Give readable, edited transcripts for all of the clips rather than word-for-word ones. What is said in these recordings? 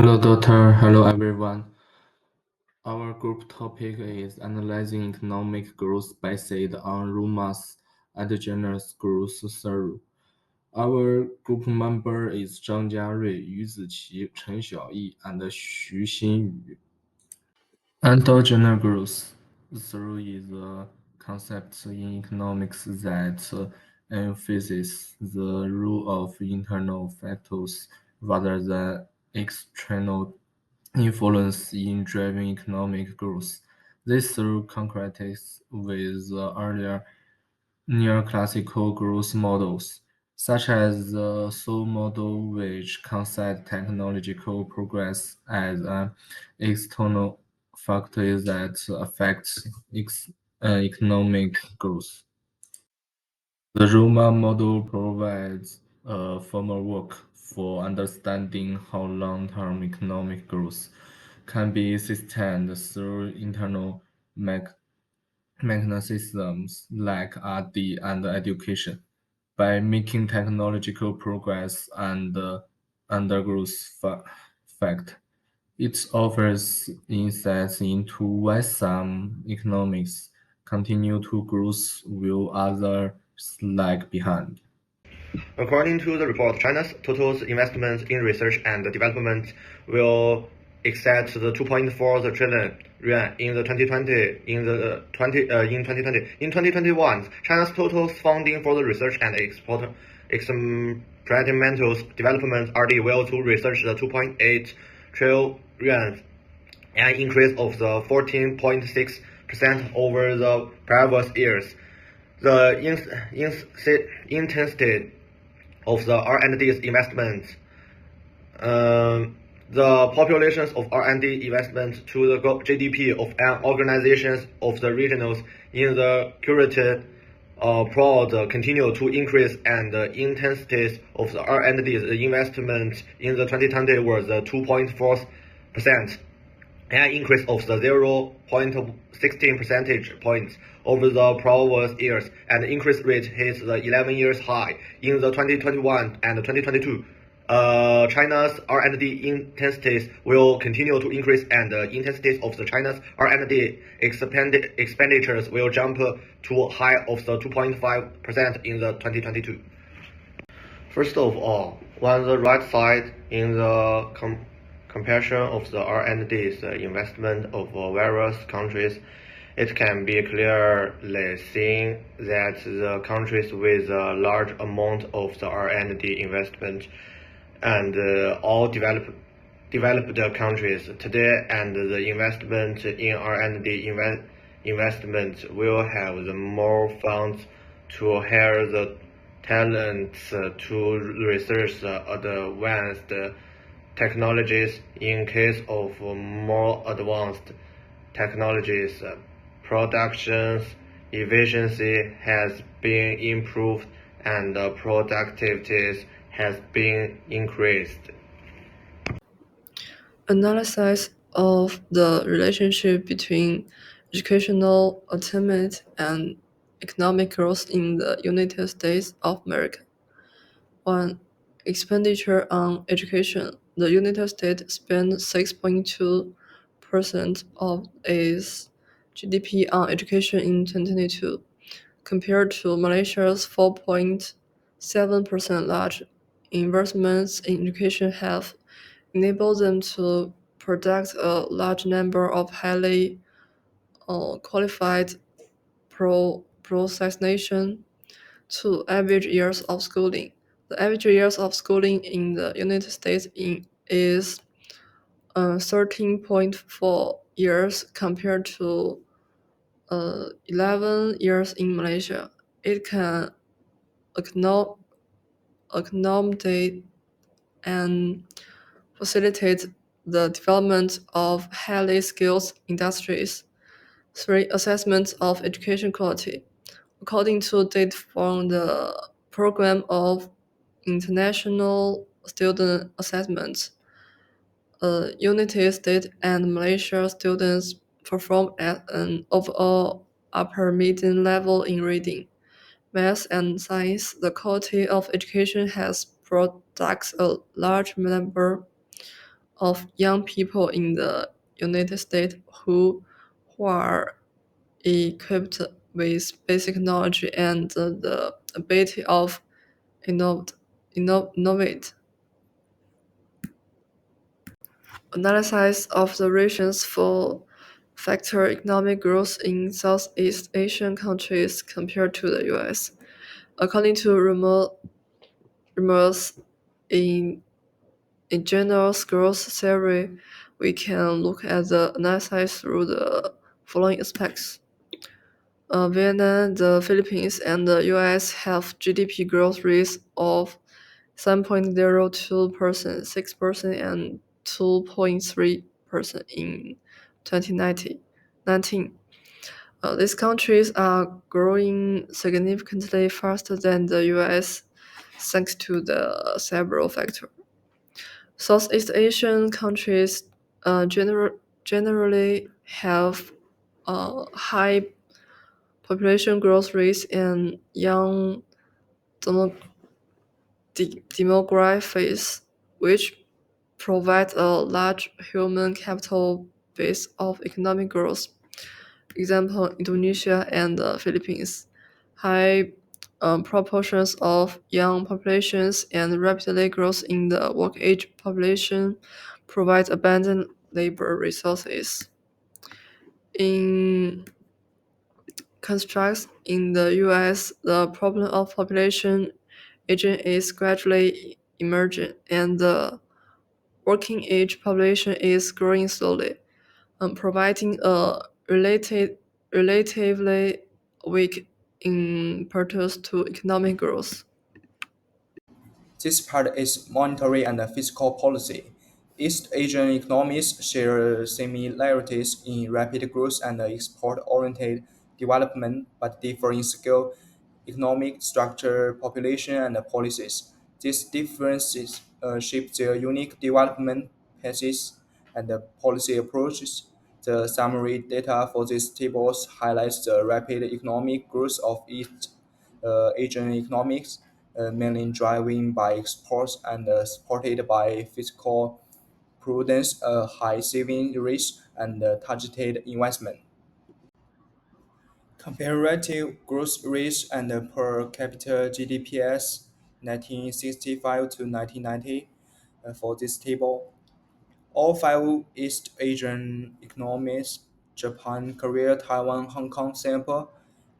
Hello, Doctor. Hello, everyone. Our group topic is analyzing economic growth based on Ruma's endogenous growth theory. Our group member is Zhang Jiarui, Yu Ziqi, Chen Xiaoyi, and Xu Xinyu. Endogenous growth theory is a concept in economics that emphasizes the role of internal factors rather than external influence in driving economic growth. This through contrasts with the earlier neoclassical growth models, such as the Seoul model, which concept technological progress as an external factor that affects economic growth. The Roma model provides a framework for understanding how long-term economic growth can be sustained through internal mechanisms like R&D and education. By making technological progress and undergrowth fact, it offers insights into why some economics continue to grow while others lag behind. According to the report, China's total investment in research and development will exceed the 2.4 trillion yuan in the 2020 in 2020. In 2021, China's total funding for the research and experimental development RD will to research the 2.8 trillion yuan, an increase of the 14.6% over the previous years. The intensity of the R&D investment. The populations of R&D investment to the GDP of an organizations of the regionals in the curated prod continue to increase, and the intensity of the R&D investment in the 2020 was 2.4%, an increase of the 0.16 percentage points over the previous years, and the increase rate hit the 11 years high in the 2021 and 2022. China's R&D intensities will continue to increase, and the intensities of the China's R&D expenditures will jump to a high of the 2.5% in the 2022. First of all, on the right side in the comparison of the R&D's investment of various countries, it can be clearly seen that the countries with a large amount of the R&D investment and all developed countries today, and the investment in R&D investment will have the more funds to hire the talents to research advanced technologies. In case of more advanced technologies, production efficiency has been improved and productivity has been increased. Analysis of the relationship between educational attainment and economic growth in the United States of America. 1. Expenditure on education. The United States spent 6.2% of its GDP on education in 2022, compared to Malaysia's 4.7%. Large investments in education have enabled them to produce a large number of highly qualified professionals to average years of schooling. The average years of schooling in the United States is 13.4 years compared to 11 years in Malaysia. It can accommodate and facilitate the development of highly skilled industries. 3. Assessment of education quality. According to data from the Program of International Student Assessment, United States and Malaysia students perform at an overall upper median level in reading, math, and science. The quality of education has produced a large number of young people in the United States who are equipped with basic knowledge and the ability of innovate. Analysis of the regions for factor economic growth in Southeast Asian countries compared to the US. According to rumors in a general growth theory, we can look at the analysis through the following aspects. Vietnam, the Philippines, and the US have GDP growth rates of 7.02%, 6%, and 2.3% in 2019. These countries are growing significantly faster than the US thanks to the several factors. Southeast Asian countries generally have high population growth rates and young demographics, which provide a large human capital base of economic growth. Example, Indonesia and the Philippines. High proportions of young populations and rapidly growth in the work age population provide abundant labor resources. In contrast, in the US, the problem of population aging is gradually emerging, and the working age population is growing slowly, providing a relatively weak impetus to economic growth. This part is monetary and fiscal policy. East Asian economies share similarities in rapid growth and export-oriented development, but differ in scale, economic structure, population, and policies. These differences shape their unique development paths and policy approaches. The summary data for these tables highlights the rapid economic growth of East Asian economics, mainly driven by exports and supported by fiscal prudence, high saving rates, and targeted investment. Comparative growth rates and per capita GDPs 1965 to 1990 for this table. All five East Asian economies, Japan, Korea, Taiwan, Hong Kong, Singapore,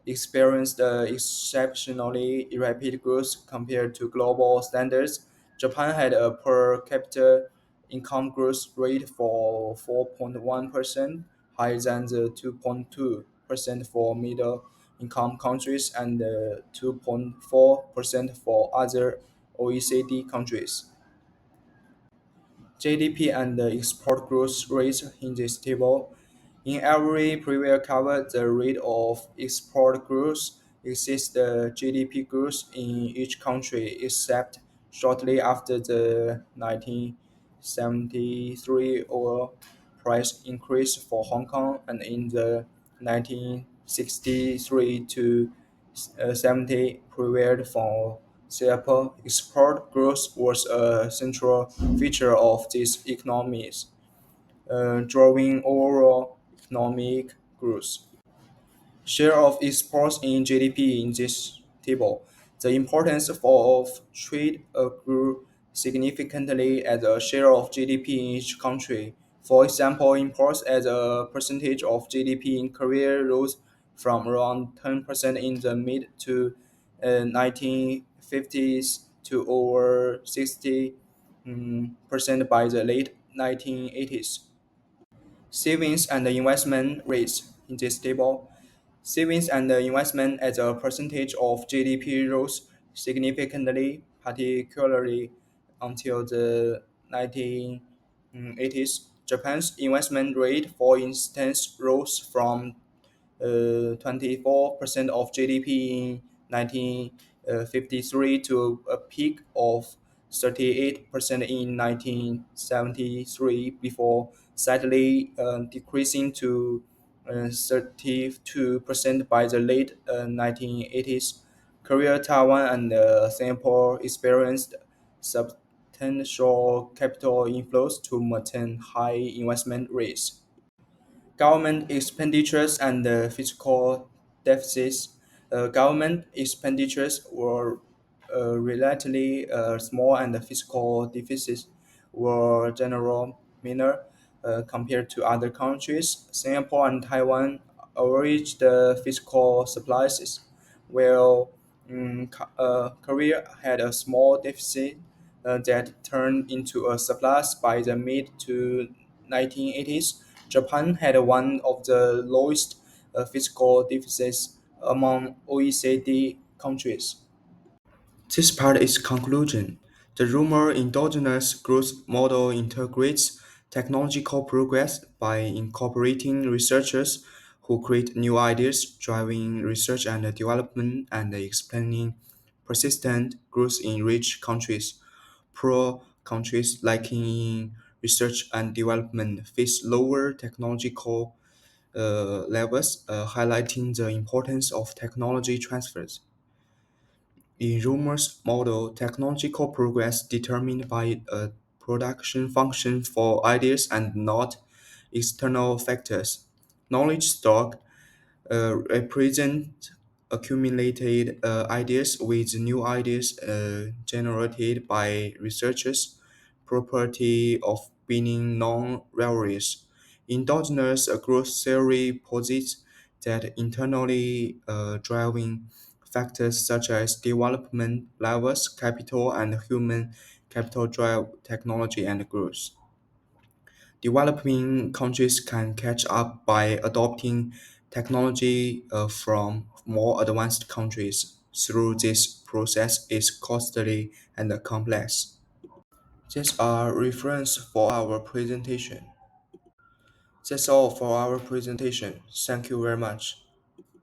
experienced exceptionally rapid growth compared to global standards. Japan had a per capita income growth rate for 4.1%, higher than the 2.2% for middle income countries and 2.4% for other OECD countries. GDP and the export growth rates in this table. In every previous cover, the rate of export growth exceeds the GDP growth in each country except shortly after the 1973 oil price increase for Hong Kong and in the 1963 to 70 period for Singapore. Export growth was a central feature of these economies, driving overall economic growth. Share of exports in GDP in this table. The importance of trade grew significantly as a share of GDP in each country. For example, imports as a percentage of GDP in Korea rose from around 10% in the mid to 1950s to over 60 percent by the late 1980s. Savings and investment rates in this table. Savings and investment as a percentage of GDP rose significantly, particularly until the 1980s. Japan's investment rate, for instance, rose from 24% of GDP in 1953 to a peak of 38% in 1973 before slightly decreasing to 32% by the late 1980s. Korea, Taiwan, and Singapore experienced substantial potential capital inflows to maintain high investment rates. Government expenditures and fiscal deficits. Government expenditures were relatively small, and the fiscal deficits were general minor compared to other countries. Singapore and Taiwan averaged the fiscal surpluses, while Korea had a small deficit that turned into a surplus by the mid to 1980s. Japan had one of the lowest fiscal deficits among OECD countries. This part is conclusion. The rumor endogenous growth model integrates technological progress by incorporating researchers who create new ideas, driving research and development, and explaining persistent growth in rich countries. Poor countries lacking in research and development face lower technological levels, highlighting the importance of technology transfers. In Romer's model, technological progress determined by a production function for ideas and not external factors. Knowledge stock represent accumulated ideas with new ideas generated by researchers, property of being non-various. Endogenous growth theory posits that internally driving factors such as development levels, capital, and human capital drive technology and growth. Developing countries can catch up by adopting technology from more advanced countries. Through this process is costly and complex. That's our reference for our presentation. That's all for our presentation. Thank you very much.